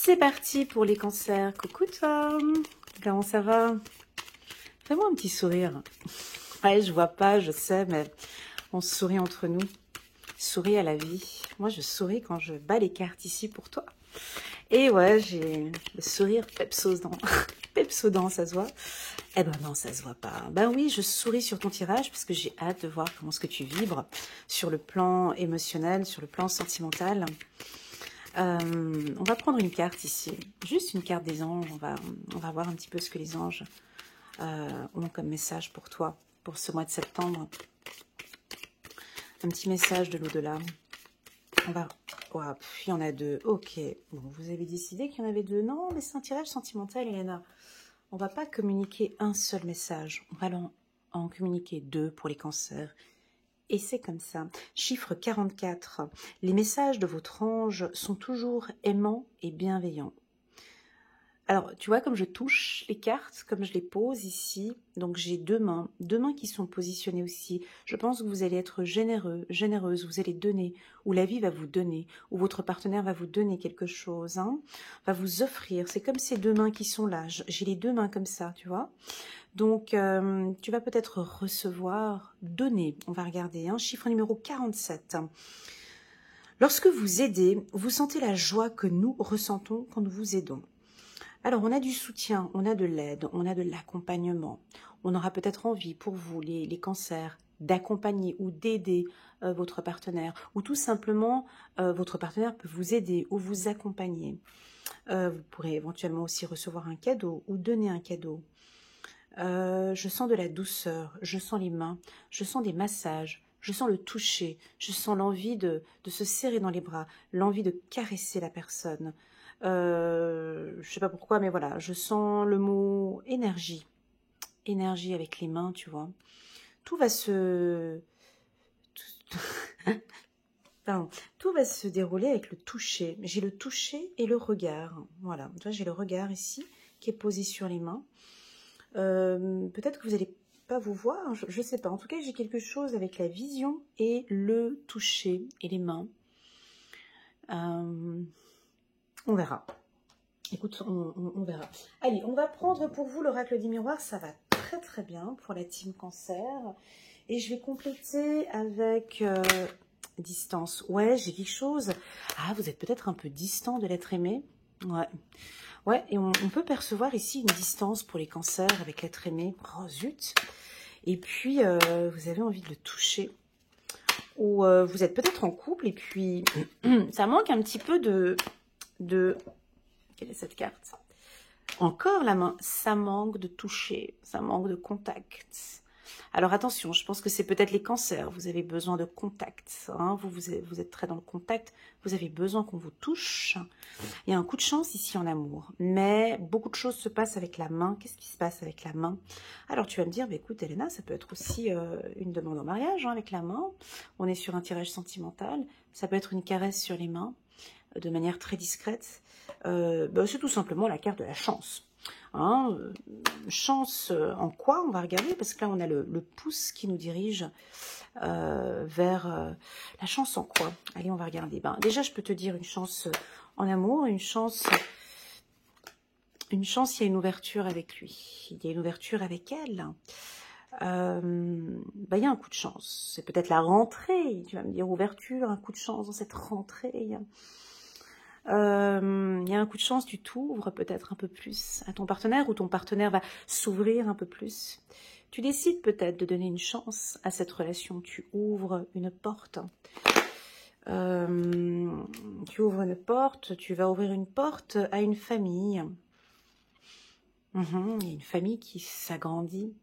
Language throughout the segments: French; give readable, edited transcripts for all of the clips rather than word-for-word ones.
C'est parti pour les cancers. Coucou toi, comment ça va? Fais-moi un petit sourire. Ouais, je vois pas, je sais, mais on sourit entre nous. Souris à la vie. Moi, je souris quand je bats les cartes ici pour toi. Et ouais, j'ai le sourire pepsodent. Pepsodent, ça se voit? Eh ben non, ça se voit pas. Ben oui, je souris sur ton tirage parce que j'ai hâte de voir comment est-ce que tu vibres sur le plan émotionnel, sur le plan sentimental. On va prendre une carte ici, juste une carte des anges. On va voir un petit peu ce que les anges ont comme message pour toi, pour ce mois de septembre. Un petit message de l'au-delà. On va... Wow, il y en a deux. Ok. Bon, vous avez décidé qu'il y en avait deux. Non, mais c'est un tirage sentimental, Elena. On va pas communiquer un seul message. On va en communiquer deux pour les cancers. Et c'est comme ça. Chiffre 44. Les messages de votre ange sont toujours aimants et bienveillants. Alors, tu vois, comme je touche les cartes, comme je les pose ici, donc j'ai deux mains qui sont positionnées aussi. Je pense que vous allez être généreux, généreuse, vous allez donner, ou la vie va vous donner, ou votre partenaire va vous donner quelque chose, hein, va vous offrir. C'est comme ces deux mains qui sont là. J'ai les deux mains comme ça, tu vois. Donc, tu vas peut-être recevoir, donner. On va regarder, hein, chiffre numéro 47. Lorsque vous aidez, vous sentez la joie que nous ressentons quand nous vous aidons. Alors, on a du soutien, on a de l'aide, on a de l'accompagnement. On aura peut-être envie pour vous, les cancers, d'accompagner ou d'aider votre partenaire. Ou tout simplement, votre partenaire peut vous aider ou vous accompagner. Vous pourrez éventuellement aussi recevoir un cadeau ou donner un cadeau. Je sens de la douceur, je sens les mains, je sens des massages, je sens le toucher, je sens l'envie de se serrer dans les bras, l'envie de caresser la personne. Je sais pas pourquoi, mais voilà, je sens le mot énergie. Énergie avec les mains, tu vois. Tout va se... Pardon. Tout va se dérouler avec le toucher. J'ai le toucher et le regard. Voilà, tu vois, j'ai le regard ici qui est posé sur les mains. Peut-être que vous n'allez pas vous voir, je ne sais pas. En tout cas, j'ai quelque chose avec la vision et le toucher et les mains. On verra. Écoute, on verra. Allez, on va prendre pour vous l'oracle du miroir. Ça va très très bien pour la team cancer. Et je vais compléter avec distance. Ouais, j'ai quelque chose. Ah, vous êtes peut-être un peu distant de l'être aimé. Ouais. Ouais, et on peut percevoir ici une distance pour les cancers avec l'être aimé. Oh zut! Et puis, vous avez envie de le toucher. Ou vous êtes peut-être en couple et puis ça manque un petit peu de... Quelle est cette carte? Encore la main. Ça manque de toucher, ça manque de contact. Alors attention, je pense que c'est peut-être les cancers. Vous avez besoin de contact. Hein, vous êtes très dans le contact. Vous avez besoin qu'on vous touche. Il y a un coup de chance ici en amour. Mais beaucoup de choses se passent avec la main. Qu'est-ce qui se passe avec la main? Alors tu vas me dire, bah, écoute Elena, ça peut être aussi une demande en mariage hein, avec la main. On est sur un tirage sentimental. Ça peut être une caresse sur les mains de manière très discrète. C'est tout simplement la carte de la chance. Hein, chance en quoi? On va regarder, parce que là, on a le pouce qui nous dirige vers la chance en quoi? Allez, on va regarder. Déjà, je peux te dire une chance en amour, une chance, il y a une ouverture avec lui. Il y a une ouverture avec elle. Il y a un coup de chance. C'est peut-être la rentrée. Tu vas me dire ouverture, un coup de chance dans cette rentrée. Il y a un coup de chance, tu t'ouvres peut-être un peu plus à ton partenaire ou ton partenaire va s'ouvrir un peu plus. Tu décides peut-être de donner une chance à cette relation. Tu ouvres une porte. Tu ouvres une porte, tu vas ouvrir une porte à une famille. Il y a une famille qui s'agrandit.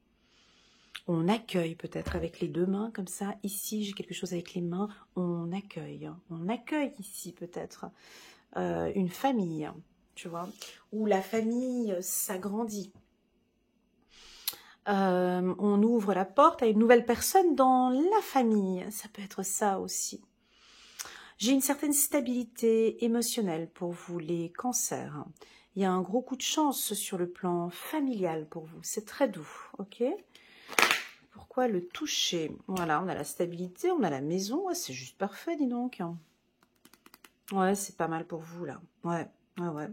On accueille peut-être avec les deux mains comme ça. Ici, j'ai quelque chose avec les mains. On accueille. On accueille ici peut-être. Une famille, tu vois, où la famille s'agrandit. On ouvre la porte à une nouvelle personne dans la famille. Ça peut être ça aussi. J'ai une certaine stabilité émotionnelle pour vous, les cancers. Il y a un gros coup de chance sur le plan familial pour vous. C'est très doux, ok? Pourquoi le toucher? Voilà, on a la stabilité, on a la maison. Ouais, c'est juste parfait, dis donc. Ouais, c'est pas mal pour vous, là. Ouais. Ah ouais.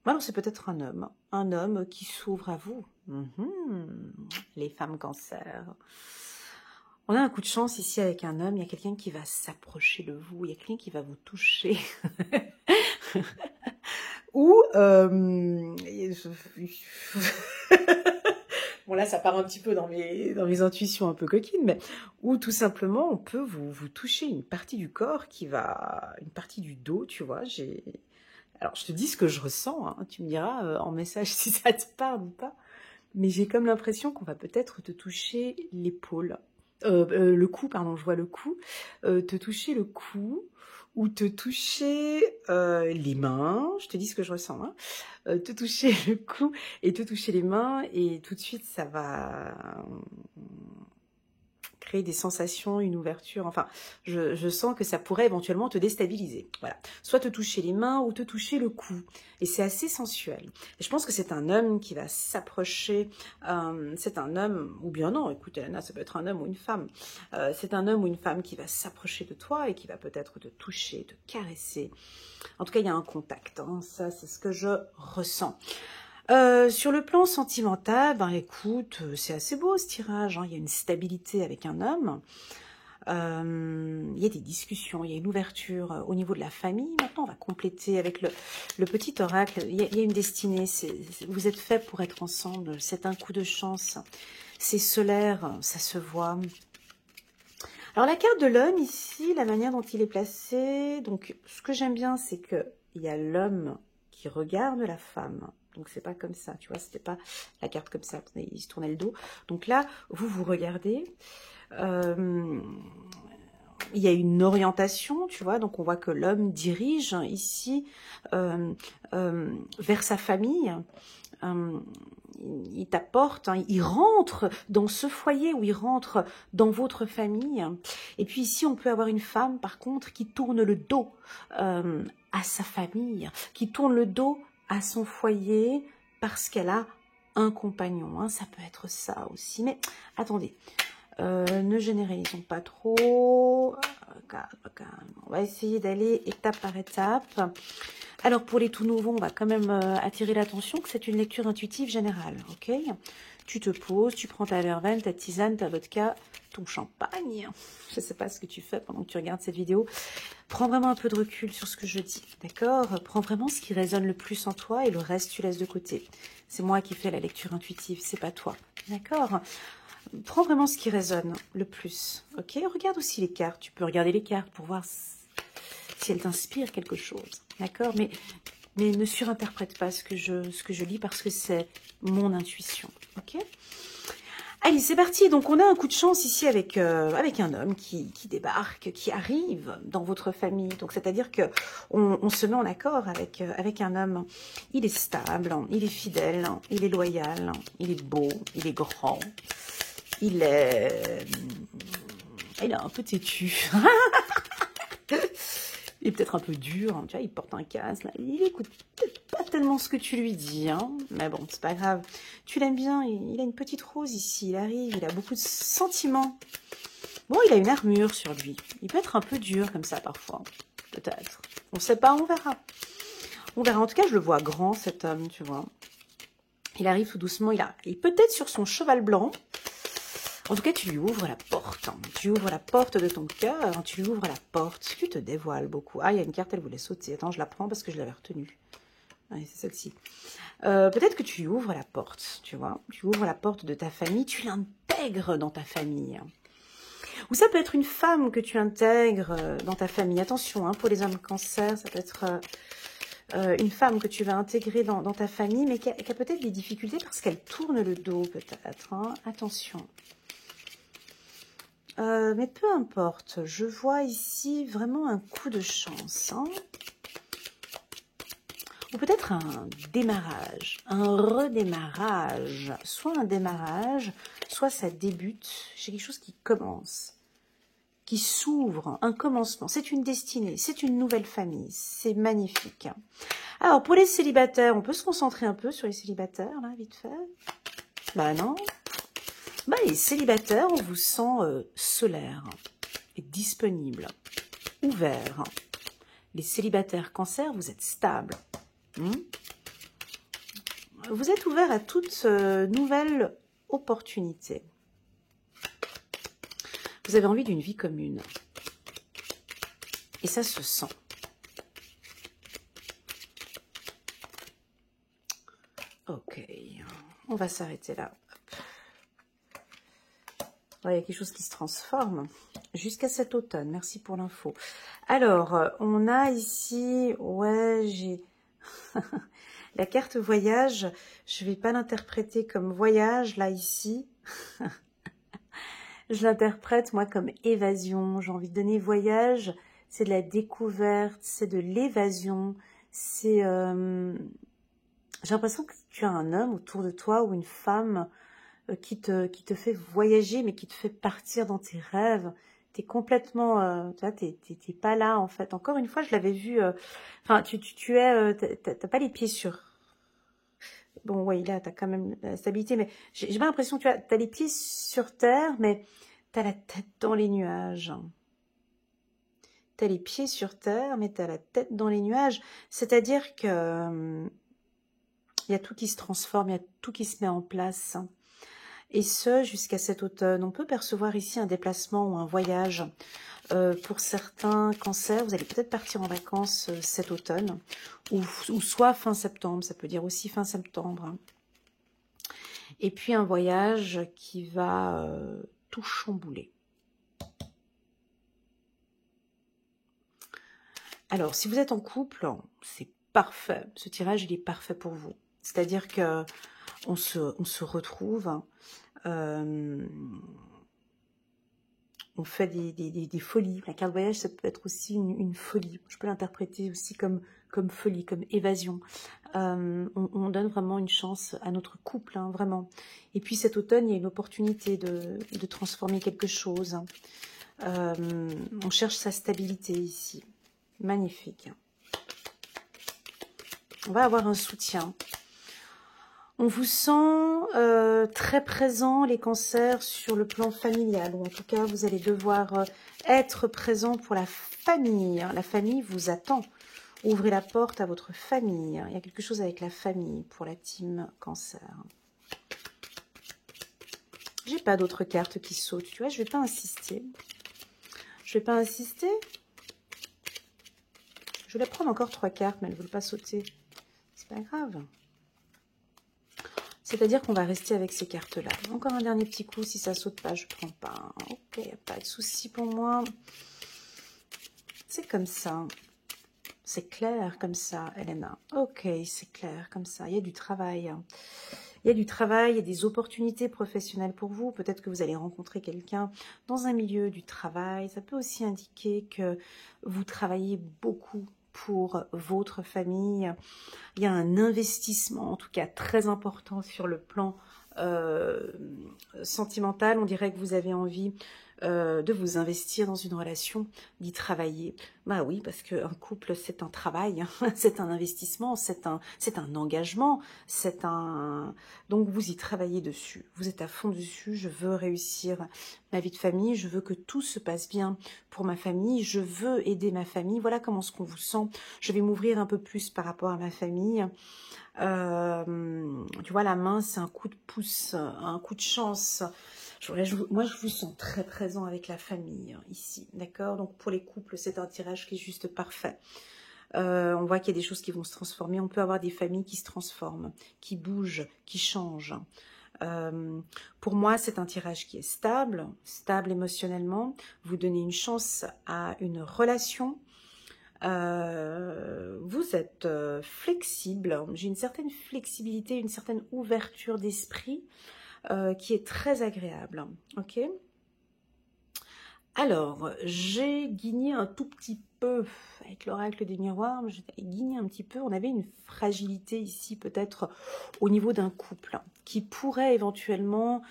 Alors c'est peut-être un homme qui s'ouvre à vous. Les femmes cancer. On a un coup de chance ici avec un homme, il y a quelqu'un qui va s'approcher de vous, il y a quelqu'un qui va vous toucher. Ou, bon là ça part un petit peu dans mes intuitions un peu coquines, mais ou tout simplement on peut vous toucher une partie du corps une partie du dos, tu vois, alors je te dis ce que je ressens, hein, tu me diras en message si ça te parle ou pas, mais j'ai comme l'impression qu'on va peut-être te toucher l'épaule, le cou, pardon, je vois le cou, te toucher le cou, ou te toucher les mains, je te dis ce que je ressens, hein, te toucher le cou et te toucher les mains, et tout de suite ça va créer des sensations, une ouverture, enfin, je sens que ça pourrait éventuellement te déstabiliser, voilà. Soit te toucher les mains ou te toucher le cou, et c'est assez sensuel. Et je pense que c'est un homme qui va s'approcher, c'est un homme, ou bien non, écoute Elena, ça peut être un homme ou une femme, c'est un homme ou une femme qui va s'approcher de toi et qui va peut-être te toucher, te caresser. En tout cas, il y a un contact, hein, ça c'est ce que je ressens. Sur le plan sentimental, ben écoute, c'est assez beau ce tirage, hein. Il y a une stabilité avec un homme, il y a des discussions, il y a une ouverture au niveau de la famille. Maintenant, on va compléter avec le petit oracle. Il y a une destinée, vous êtes faits pour être ensemble, c'est un coup de chance, c'est solaire, ça se voit. Alors la carte de l'homme ici, la manière dont il est placé, donc ce que j'aime bien, c'est que il y a l'homme qui regarde la femme. Donc c'est pas comme ça, tu vois, c'était pas la carte comme ça, il se tournait le dos. Donc là, vous regardez, il y a une orientation, tu vois, donc on voit que l'homme dirige ici vers sa famille. Il t'apporte, hein, il rentre dans ce foyer, ou il rentre dans votre famille. Et puis ici, on peut avoir une femme, par contre, qui tourne le dos à sa famille, qui tourne le dos à son foyer parce qu'elle a un compagnon, hein. Ça peut être ça aussi. Mais attendez, ne généralisons pas trop. On va essayer d'aller étape par étape. Alors pour les tout nouveaux, on va quand même attirer l'attention que c'est une lecture intuitive générale, ok? Tu te poses, tu prends ta verveine, ta tisane, ta vodka, ton champagne. Je ne sais pas ce que tu fais pendant que tu regardes cette vidéo. Prends vraiment un peu de recul sur ce que je dis, d'accord? Prends vraiment ce qui résonne le plus en toi et le reste, tu laisses de côté. C'est moi qui fais la lecture intuitive, c'est pas toi, d'accord? Prends vraiment ce qui résonne le plus, ok? Regarde aussi les cartes. Tu peux regarder les cartes pour voir si elles t'inspirent quelque chose, d'accord? Mais ne surinterprète pas ce que je lis parce que c'est mon intuition, ok? Allez, c'est parti. Donc, on a un coup de chance ici avec un homme qui débarque, qui arrive dans votre famille. Donc, c'est-à-dire que on se met en accord avec un homme. Il est stable, il est fidèle, il est loyal, il est beau, il est grand. Il est un peu têtu. Il est peut-être un peu dur, hein, tu vois, il porte un casque. Il écoute peut-être pas tellement ce que tu lui dis, hein, mais bon, c'est pas grave. Tu l'aimes bien, il a une petite rose ici, il arrive, il a beaucoup de sentiments. Bon, il a une armure sur lui. Il peut être un peu dur comme ça parfois, peut-être. On sait pas, on verra. On verra. En tout cas, je le vois grand, cet homme, tu vois. Il arrive tout doucement, il est peut-être sur son cheval blanc. En tout cas, tu lui ouvres la porte. Hein. Tu ouvres la porte de ton cœur. Tu lui ouvres la porte. Tu te dévoiles beaucoup. Ah, il y a une carte, elle voulait sauter. Attends, je la prends parce que je l'avais retenue. Ah, c'est celle-ci. Peut-être que tu lui ouvres la porte, tu vois. Tu ouvres la porte de ta famille. Tu l'intègres dans ta famille. Ou ça peut être une femme que tu intègres dans ta famille. Attention, hein, pour les hommes cancer, ça peut être une femme que tu vas intégrer dans ta famille, mais qui a peut-être des difficultés parce qu'elle tourne le dos, peut-être. Hein. Attention. Mais peu importe, je vois ici vraiment un coup de chance. Hein. Ou peut-être un démarrage, un redémarrage. Soit un démarrage, soit ça débute. J'ai quelque chose qui commence, qui s'ouvre, un commencement. C'est une destinée, c'est une nouvelle famille. C'est magnifique. Alors, pour les célibataires, on peut se concentrer un peu sur les célibataires, là, vite fait. Bah non. Bah, les célibataires, on vous sent solaire, et disponible, ouvert. Les célibataires cancer, vous êtes stable, Vous êtes ouvert à toute nouvelle opportunité. Vous avez envie d'une vie commune. Et ça se sent. Ok. On va s'arrêter là. Il y a quelque chose qui se transforme jusqu'à cet automne. Merci pour l'info. Alors, on a ici... Ouais, j'ai... La carte voyage, je ne vais pas l'interpréter comme voyage, là, ici. Je l'interprète, moi, comme évasion. J'ai envie de donner voyage, c'est de la découverte, c'est de l'évasion. C'est... J'ai l'impression que tu as un homme autour de toi ou une femme qui te fait voyager, mais qui te fait partir dans tes rêves. T'es complètement... tu vois, t'es pas là, en fait. Encore une fois, je l'avais vu... Enfin, tu es... t'as pas les pieds sur... Bon, oui, là, tu as quand même la stabilité, mais j'ai pas l'impression que tu as les pieds sur terre, mais tu as la tête dans les nuages. Tu as les pieds sur terre, mais tu as la tête dans les nuages. C'est-à-dire que y a tout qui se transforme, il y a tout qui se met en place. Et ce, jusqu'à cet automne. On peut percevoir ici un déplacement ou un voyage. Pour certains cancers, vous allez peut-être partir en vacances cet automne, ou soit fin septembre, ça peut dire aussi fin septembre. Et puis un voyage qui va tout chambouler. Alors, si vous êtes en couple, c'est parfait. Ce tirage, il est parfait pour vous. C'est-à-dire que on se retrouve, on fait des folies. La carte voyage, ça peut être aussi une folie. Je peux l'interpréter aussi comme folie, comme évasion. On donne vraiment une chance à notre couple, hein, vraiment. Et puis cet automne, il y a une opportunité de transformer quelque chose. On cherche sa stabilité ici. Magnifique. On va avoir un soutien. On vous sent très présent, les cancers, sur le plan familial. Ou en tout cas, vous allez devoir être présent pour la famille. La famille vous attend. Ouvrez la porte à votre famille. Il y a quelque chose avec la famille pour la team cancer. J'ai pas d'autres cartes qui sautent. Tu vois, je vais pas insister. Je vais pas insister. Je voulais prendre encore 3 cartes, mais elles ne veulent pas sauter. C'est pas grave. C'est-à-dire qu'on va rester avec ces cartes-là. Encore un dernier petit coup. Si ça saute pas, je prends pas. Ok, il n'y a pas de souci pour moi. C'est comme ça. C'est clair comme ça, Elena. Ok, c'est clair comme ça. Il y a du travail. Il y a du travail, il y a des opportunités professionnelles pour vous. Peut-être que vous allez rencontrer quelqu'un dans un milieu du travail. Ça peut aussi indiquer que vous travaillez beaucoup pour votre famille. Il y a un investissement, en tout cas très important sur le plan sentimental. On dirait que vous avez envie de vous investir dans une relation, d'y travailler. Bah oui, parce qu'un couple, c'est un travail, hein, c'est un investissement, c'est un engagement, c'est un... Donc vous y travaillez dessus, vous êtes à fond dessus. Je veux réussir ma vie de famille, je veux que tout se passe bien pour ma famille, je veux aider ma famille. Voilà comment est-ce qu'on vous sent. Je vais m'ouvrir un peu plus par rapport à ma famille. Tu vois, la main, c'est un coup de pouce, un coup de chance. Moi, je vous sens très présent avec la famille, ici, d'accord? Donc, pour les couples, c'est un tirage qui est juste parfait. On voit qu'il y a des choses qui vont se transformer. On peut avoir des familles qui se transforment, qui bougent, qui changent. Pour moi, c'est un tirage qui est stable émotionnellement. Vous donnez une chance à une relation. Vous êtes flexible. J'ai une certaine flexibilité, une certaine ouverture d'esprit qui est très agréable. Ok. Alors, j'ai guigné un tout petit peu avec l'oracle des miroirs. J'ai guigné un petit peu. On avait une fragilité ici, peut-être au niveau d'un couple, qui pourrait éventuellement...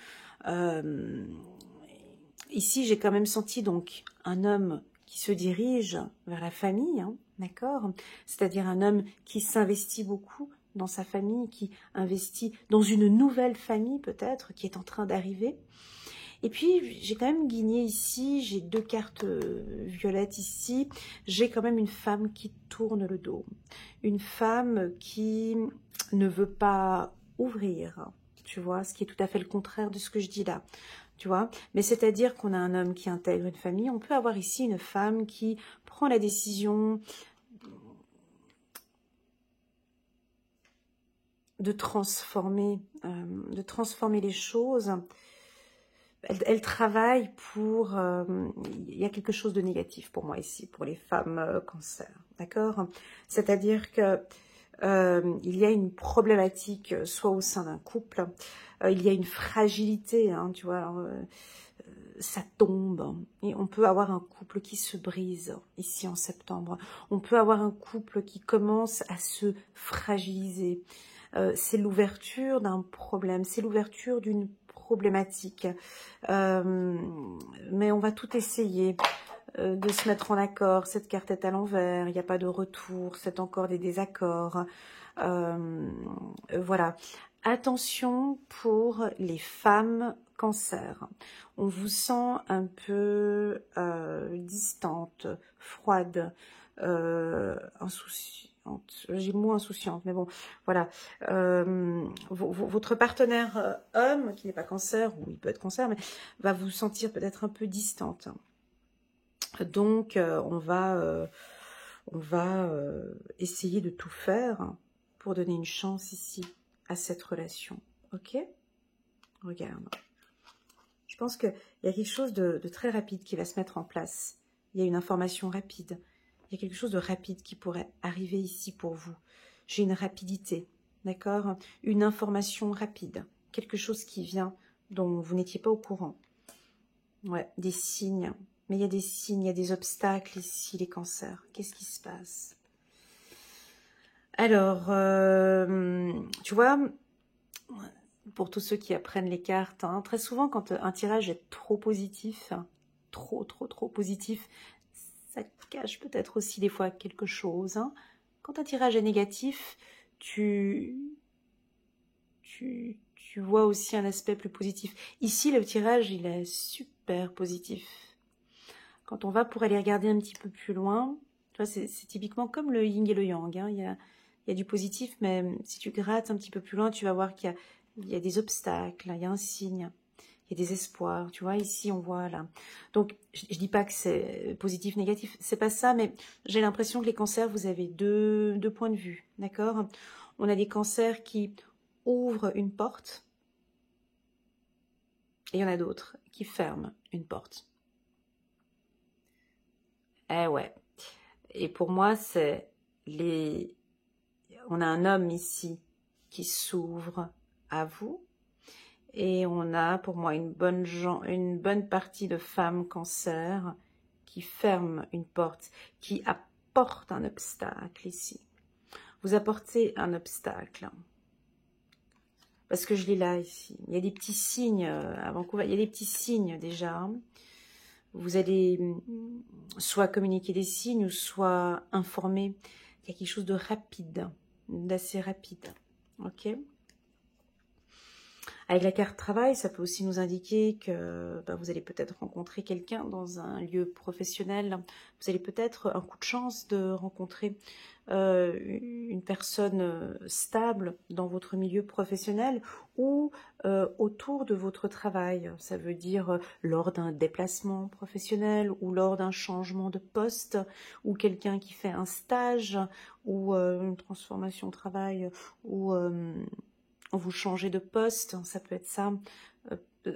ici, j'ai quand même senti donc un homme qui se dirige vers la famille, hein, d'accord? C'est-à-dire un homme qui s'investit beaucoup dans sa famille, qui investit dans une nouvelle famille peut-être, qui est en train d'arriver. Et puis, j'ai quand même guigné ici, j'ai 2 cartes violettes ici. J'ai quand même une femme qui tourne le dos. Une femme qui ne veut pas ouvrir, tu vois, ce qui est tout à fait le contraire de ce que je dis là. Tu vois, mais c'est-à-dire qu'on a un homme qui intègre une famille. On peut avoir ici une femme qui prend la décision de transformer les choses. Elle travaille pour... il y a quelque chose de négatif pour moi ici, pour les femmes cancer, d'accord? C'est-à-dire que il y a une problématique, soit au sein d'un couple, il y a une fragilité, hein, tu vois, ça tombe, et on peut avoir un couple qui se brise ici en septembre, on peut avoir un couple qui commence à se fragiliser, c'est l'ouverture d'un problème, c'est l'ouverture d'une problématique, mais on va tout essayer de se mettre en accord. Cette carte est à l'envers, il n'y a pas de retour, c'est encore des désaccords, voilà. Attention pour les femmes cancer, on vous sent un peu distante, froide, insouciante. J'ai le mot insouciante, mais bon, voilà. Votre partenaire homme, qui n'est pas cancer, ou il peut être cancer, mais va vous sentir peut-être un peu distante. Donc, on va essayer de tout faire pour donner une chance ici à cette relation. Ok? Regarde. Je pense qu'il y a quelque chose de très rapide qui va se mettre en place. Il y a une information rapide. Il y a quelque chose de rapide qui pourrait arriver ici pour vous. J'ai une rapidité, d'accord? Une information rapide. Quelque chose qui vient dont vous n'étiez pas au courant. Ouais, des signes. Mais il y a des signes, il y a des obstacles ici, les cancers. Qu'est-ce qui se passe? Alors, tu vois, pour tous ceux qui apprennent les cartes, hein, très souvent quand un tirage est trop positif, trop positif, ça cache peut-être aussi des fois quelque chose. Hein. Quand un tirage est négatif, tu vois aussi un aspect plus positif. Ici, le tirage, il est super positif. Quand on va pour aller regarder un petit peu plus loin, c'est typiquement comme le yin et le yang. Hein. Il y a du positif, mais si tu grattes un petit peu plus loin, tu vas voir qu'il y a des obstacles, il y a un signe, il y a des espoirs. Tu vois, ici, on voit là. Donc, je dis pas que c'est positif, négatif, c'est pas ça, mais j'ai l'impression que les cancers, vous avez deux points de vue, d'accord? On a des cancers qui ouvrent une porte, et il y en a d'autres qui ferment une porte. Eh ouais. Et pour moi, c'est on a un homme ici qui s'ouvre à vous. Et on a, pour moi, une bonne partie de femmes cancer qui ferment une porte, qui apportent un obstacle ici. Vous apportez un obstacle. Parce que je l'ai là, ici. Il y a des petits signes à Vancouver. Il y a des petits signes déjà. Vous allez soit communiquer des signes ou soit informer. Il y a quelque chose de rapide, d'assez rapide. Ok? Avec la carte travail, ça peut aussi nous indiquer que vous allez peut-être rencontrer quelqu'un dans un lieu professionnel. Vous allez peut-être un coup de chance de rencontrer une personne stable dans votre milieu professionnel ou autour de votre travail. Ça veut dire lors d'un déplacement professionnel ou lors d'un changement de poste ou quelqu'un qui fait un stage ou une transformation au travail ou vous changez de poste, ça peut être ça,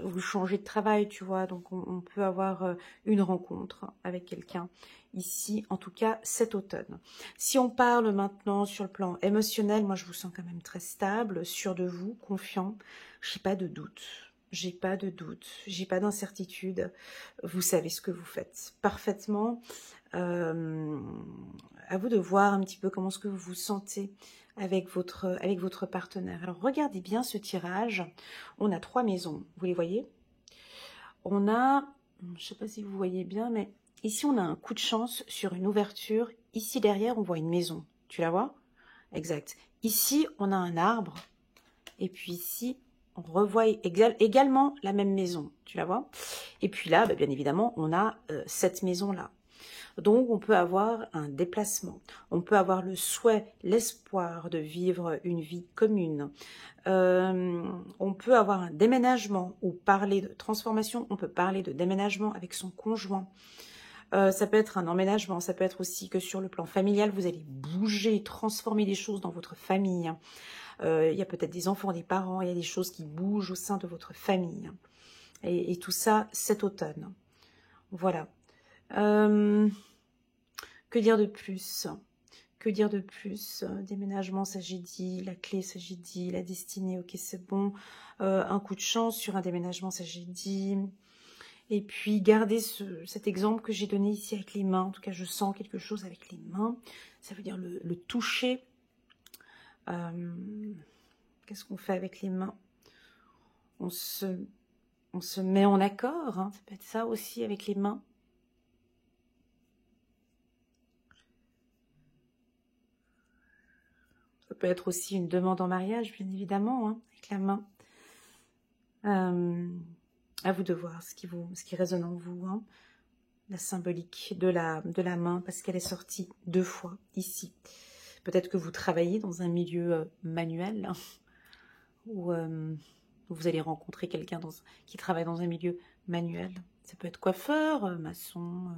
vous changez de travail, tu vois, donc on peut avoir une rencontre avec quelqu'un ici, en tout cas cet automne. Si on parle maintenant sur le plan émotionnel, moi je vous sens quand même très stable, sûr de vous, confiant, j'ai pas de doute. J'ai pas de doute, j'ai pas d'incertitude, vous savez ce que vous faites parfaitement. À vous de voir un petit peu comment est-ce que vous vous sentez avec votre partenaire. Alors regardez bien ce tirage, on a 3 maisons, vous les voyez? On a, je ne sais pas si vous voyez bien, mais ici on a un coup de chance sur une ouverture, ici derrière on voit une maison, tu la vois? Exact. Ici on a un arbre, et puis ici on revoit également la même maison, tu la vois. Et puis là, bien évidemment, on a cette maison-là. Donc, on peut avoir un déplacement, on peut avoir le souhait, l'espoir de vivre une vie commune. On peut avoir un déménagement ou parler de transformation, on peut parler de déménagement avec son conjoint. Ça peut être un emménagement, ça peut être aussi que sur le plan familial, vous allez bouger, transformer des choses dans votre famille. Il y a peut-être des enfants, des parents, il y a des choses qui bougent au sein de votre famille. Et tout ça, cet automne. Voilà. Que dire de plus? Que dire de plus? Déménagement, ça j'ai dit. La clé, ça j'ai dit. La destinée, ok, c'est bon. Un coup de chance sur un déménagement, ça j'ai dit. Et puis, gardez cet exemple que j'ai donné ici avec les mains. En tout cas, je sens quelque chose avec les mains. Ça veut dire le toucher. Qu'est-ce qu'on fait avec les mains? On se met en accord. Hein. Ça peut être ça aussi avec les mains. Ça peut être aussi une demande en mariage, bien évidemment, hein, avec la main. À vous de voir ce qui résonne en vous. Hein. La symbolique de la main, parce qu'elle est sortie 2 fois ici. Peut-être que vous travaillez dans un milieu manuel, hein, ou vous allez rencontrer quelqu'un qui travaille dans un milieu manuel. Ça peut être coiffeur, maçon,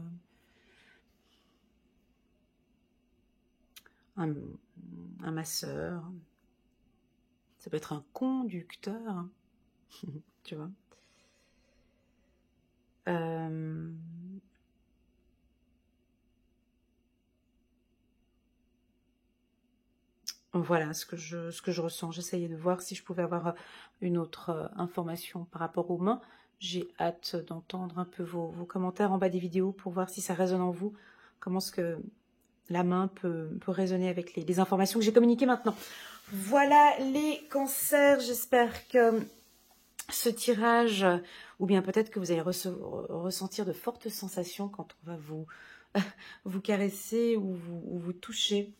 un masseur. Ça peut être un conducteur, tu vois. Voilà ce que je ressens. J'essayais de voir si je pouvais avoir une autre information par rapport aux mains. J'ai hâte d'entendre un peu vos commentaires en bas des vidéos pour voir si ça résonne en vous. Comment est-ce que la main peut résonner avec les informations que j'ai communiquées maintenant. Voilà les cancers. J'espère que ce tirage, ou bien peut-être que vous allez ressentir de fortes sensations quand on va vous caresser ou vous toucher.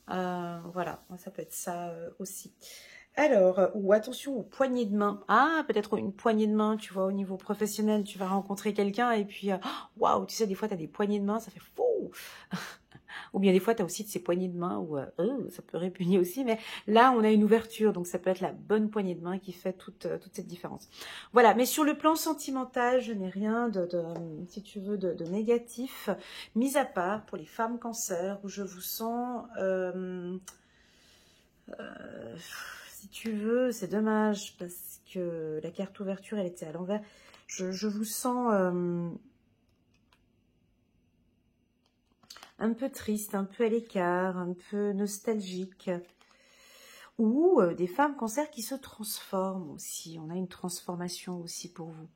Voilà, ça peut être ça aussi. Alors, ou attention aux poignées de main. Ah, peut-être une poignée de main, tu vois, au niveau professionnel, tu vas rencontrer quelqu'un et puis, waouh, tu sais, des fois, tu as des poignées de main, ça fait fou. Ou bien des fois, tu as aussi de ces poignées de main où ça peut répugner aussi. Mais là, on a une ouverture, donc ça peut être la bonne poignée de main qui fait toute cette différence. Voilà, mais sur le plan sentimental, je n'ai rien si tu veux, de négatif. Mis à part pour les femmes cancer, où je vous sens... si tu veux, c'est dommage parce que la carte ouverture, elle était à l'envers. Je vous sens un peu triste, un peu à l'écart, un peu nostalgique. Ou des femmes cancer qui se transforment aussi. On a une transformation aussi pour vous.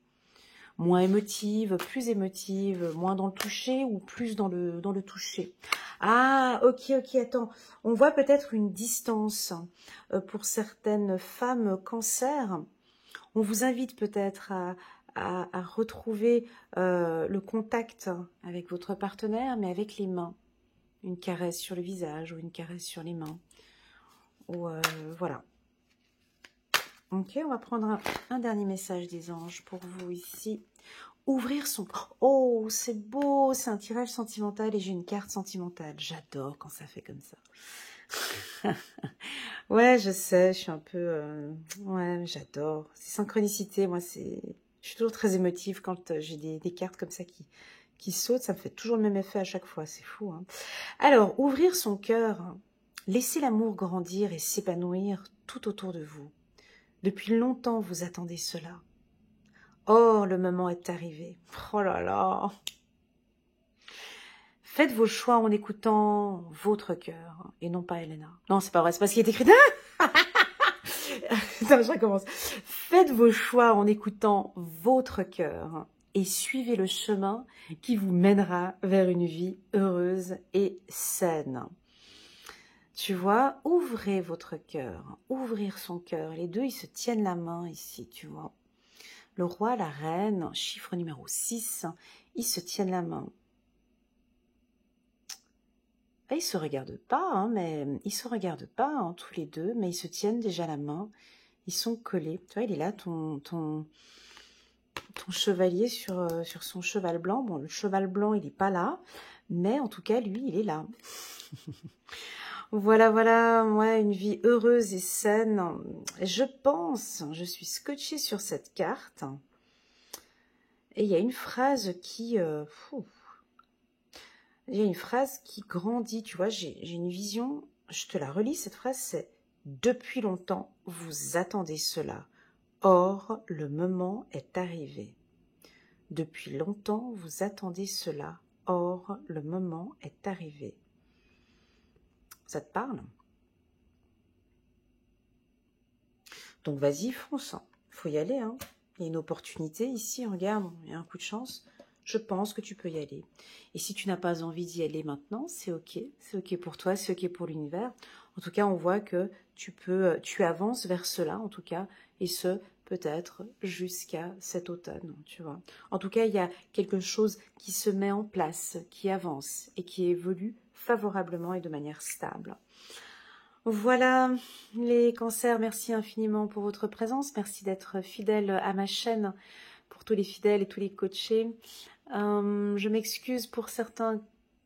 Moins émotive, moins dans le toucher ou plus dans le toucher. Ah, ok, attends. On voit peut-être une distance pour certaines femmes cancer. On vous invite peut-être à retrouver le contact avec votre partenaire, mais avec les mains. Une caresse sur le visage ou une caresse sur les mains. Ou voilà. Ok, on va prendre un dernier message des anges pour vous ici. Ouvrir son... Oh, c'est beau, c'est un tirage sentimental et j'ai une carte sentimentale. J'adore quand ça fait comme ça. Ouais, je sais, je suis un peu... Ouais, j'adore. C'est synchronicité, moi, c'est... Je suis toujours très émotive quand j'ai des cartes comme ça qui sautent. Ça me fait toujours le même effet à chaque fois, c'est fou. Hein. Alors, ouvrir son cœur, laisser l'amour grandir et s'épanouir tout autour de vous. Depuis longtemps, vous attendez cela. Oh, le moment est arrivé. Oh là là. Faites vos choix en écoutant votre cœur et non pas Elena. Non, c'est pas vrai, c'est pas ce qui est écrit. Attends, je recommence. Faites vos choix en écoutant votre cœur et suivez le chemin qui vous mènera vers une vie heureuse et saine. Tu vois, ouvrez votre cœur, ouvrir son cœur. Les deux, ils se tiennent la main ici, tu vois. Le roi, la reine, chiffre numéro 6, ils se tiennent la main. Ils ne se regardent pas, hein, mais ils se regardent pas, hein, tous les deux, mais ils se tiennent déjà la main. Ils sont collés. Tu vois, il est là, ton chevalier sur son cheval blanc. Bon, le cheval blanc, il n'est pas là. Mais en tout cas, lui, il est là. Voilà, voilà, ouais, une vie heureuse et saine. Je pense, je suis scotchée sur cette carte. Et il y a une phrase qui... il y a une phrase qui grandit, tu vois, j'ai une vision, je te la relis, cette phrase, c'est « Depuis longtemps, vous attendez cela. Or, le moment est arrivé. » Depuis longtemps, vous attendez cela. Or, le moment est arrivé. Ça te parle? Donc vas-y, fonce. Faut y aller, hein. Il y a une opportunité ici, regarde, il y a un coup de chance. Je pense que tu peux y aller. Et si tu n'as pas envie d'y aller maintenant, c'est ok. C'est ok pour toi, c'est ok pour l'univers. En tout cas, on voit que tu avances vers cela, en tout cas, et ce, peut-être jusqu'à cet automne, tu vois. En tout cas, il y a quelque chose qui se met en place, qui avance et qui évolue favorablement et de manière stable. Voilà les cancers, merci infiniment pour votre présence, merci d'être fidèles à ma chaîne, pour tous les fidèles et tous les coachés. Je m'excuse pour certains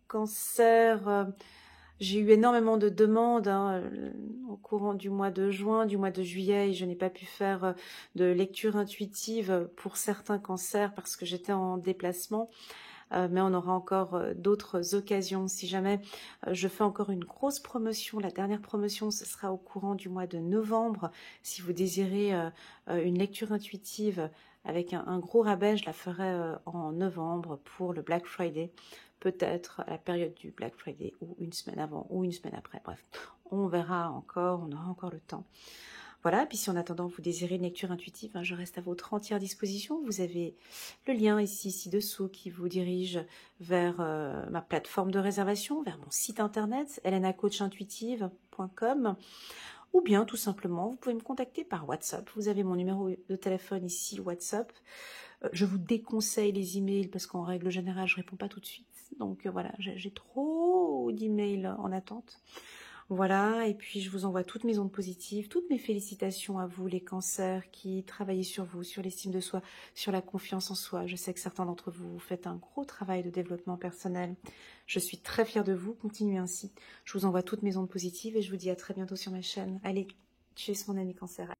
cancers, j'ai eu énormément de demandes au courant du mois de juin, du mois de juillet, et je n'ai pas pu faire de lecture intuitive pour certains cancers parce que j'étais en déplacement. Mais on aura encore d'autres occasions. Si jamais je fais encore une grosse promotion, la dernière promotion, ce sera au courant du mois de novembre. Si vous désirez une lecture intuitive avec un gros rabais, je la ferai en novembre pour le Black Friday, peut-être à la période du Black Friday, ou une semaine avant, ou une semaine après. Bref, on verra encore, on aura encore le temps. Voilà, puis si en attendant vous désirez une lecture intuitive, je reste à votre entière disposition. Vous avez le lien ici ci-dessous qui vous dirige vers ma plateforme de réservation, vers mon site internet, elenacoachintuitive.com, ou bien tout simplement, vous pouvez me contacter par WhatsApp. Vous avez mon numéro de téléphone ici, WhatsApp. Je vous déconseille les emails parce qu'en règle générale, je ne réponds pas tout de suite. Donc voilà, j'ai trop d'emails en attente. Voilà, et puis je vous envoie toutes mes ondes positives, toutes mes félicitations à vous les cancers qui travaillez sur vous, sur l'estime de soi, sur la confiance en soi. Je sais que certains d'entre vous faites un gros travail de développement personnel. Je suis très fière de vous, continuez ainsi. Je vous envoie toutes mes ondes positives et je vous dis à très bientôt sur ma chaîne. Allez, tchuss mon ami cancer.